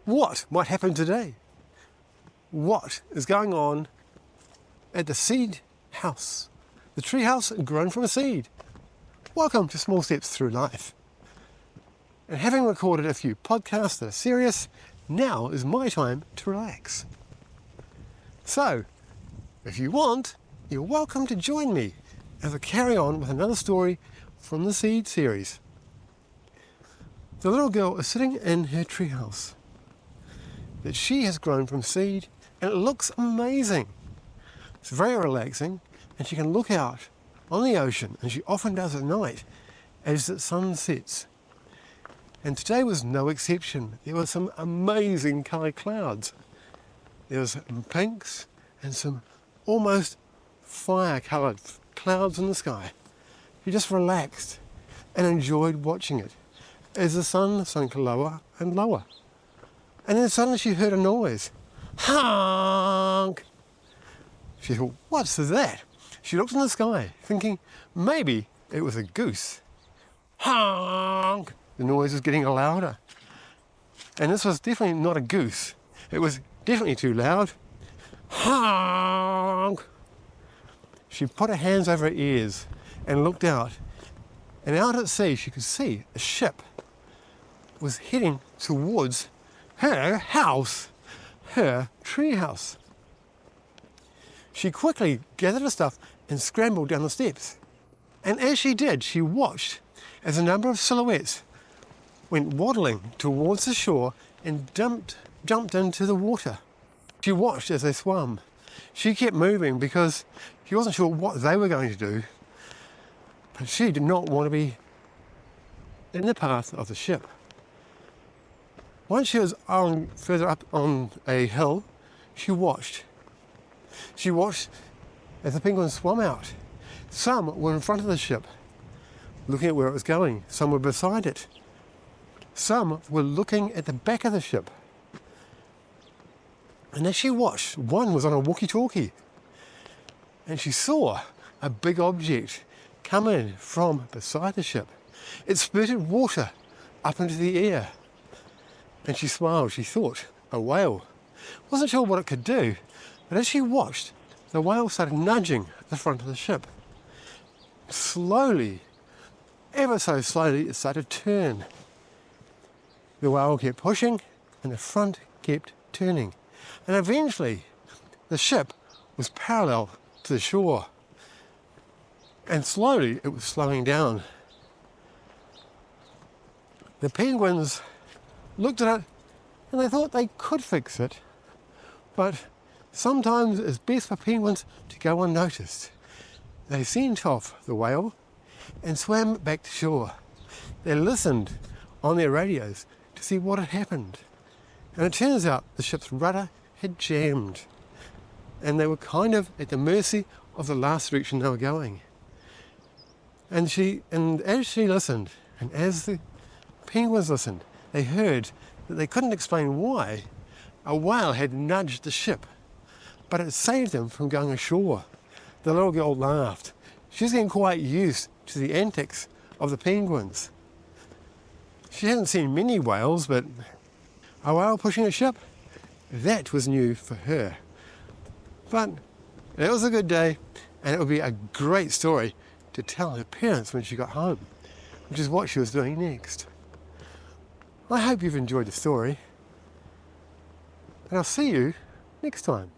What might happen today? What is going on at the seed house? The tree house grown from a seed. Welcome to Small Steps Through Life. And having recorded a few podcasts that are serious, now is my time to relax. So, if you want, you're welcome to join me as I carry on with another story from the Seed series. The little girl is sitting in her treehouse that she has grown from seed, and it looks amazing. It's very relaxing, and she can look out on the ocean, and she often does at night as the sun sets. And today was no exception. There were some amazing coloured clouds. There was some pinks and some almost fire-coloured clouds in the sky. She just relaxed and enjoyed watching it as the sun sank lower and lower. And then suddenly she heard a noise. Honk! She thought, what's that? She looked in the sky, thinking maybe it was a goose. Honk! The noise was getting louder. And this was definitely not a goose. It was definitely too loud. Honk! She put her hands over her ears and looked out. And out at sea, she could see a ship was heading towards her house, her tree house. She quickly gathered her stuff and scrambled down the steps. And as she did, she watched as a number of silhouettes went waddling towards the shore and jumped into the water. She watched as they swam. She kept moving because she wasn't sure what they were going to do, but she did not want to be in the path of the ship. Once she was further up on a hill, she watched. She watched as the penguins swam out. Some were in front of the ship, looking at where it was going. Some were beside it. Some were looking at the back of the ship. And as she watched, one was on a walkie-talkie. And she saw a big object come in from beside the ship. It spurted water up into the air. And she smiled. She thought, a whale. Wasn't sure what it could do, but as she watched, the whale started nudging the front of the ship. Slowly, ever so slowly, it started to turn. The whale kept pushing, and the front kept turning. And eventually, the ship was parallel to the shore. And slowly, it was slowing down. The penguins looked at it, and they thought they could fix it. But sometimes it's best for penguins to go unnoticed. They sent off the whale and swam back to shore. They listened on their radios to see what had happened. And it turns out the ship's rudder had jammed. And they were kind of at the mercy of the last direction they were going. And as she listened, and as the penguins listened, they heard that they couldn't explain why a whale had nudged the ship, but it saved them from going ashore. The little girl laughed. She was getting quite used to the antics of the penguins. She hadn't seen many whales, but a whale pushing a ship, that was new for her. But it was a good day, and it would be a great story to tell her parents when she got home, which is what she was doing next. I hope you've enjoyed the story, and I'll see you next time.